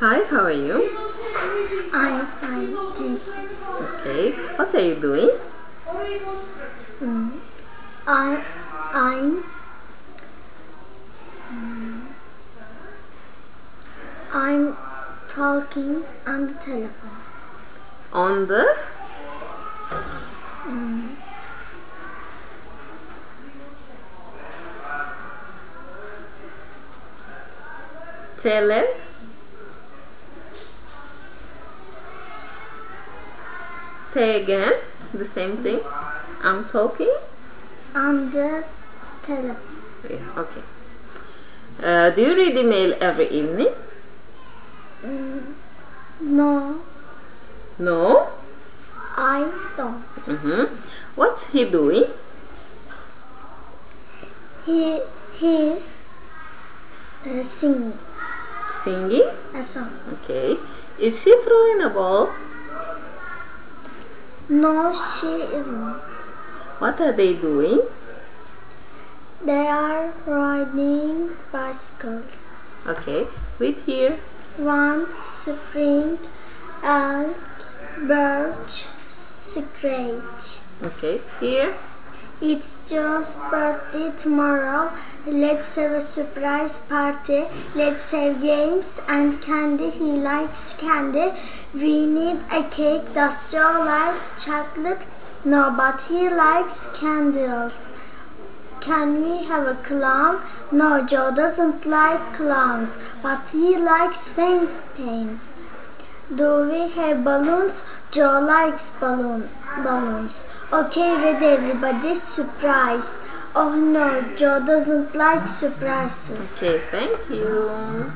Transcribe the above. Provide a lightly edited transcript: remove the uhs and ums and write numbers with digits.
Hi, how are you? I'm fine, thank you. Okay, what are you doing? I'm I'm talking on the telephone. On the tele Say again the same thing. I'm talking. On the telephone. Yeah, okay. Do you read email every evening? No, No. I don't. What's he doing? He's singing Singing. a song. Okay. Is she throwing a ball? No, she isn't. What are they doing? They are riding bicycles. Okay. Read here. One spring, elk, birch, scratch. Okay. Here. It's Joe's birthday tomorrow. Let's have a surprise party. Let's have games and candy. He likes candy. We need a cake. Does Joe like chocolate? No, but he likes candles. Can we have a clown? No, Joe doesn't like clowns, but he likes face paints. Do we have balloons? Joe likes balloons. Okay, ready everybody, surprise. Oh no, Joe doesn't like surprises. Okay, thank you.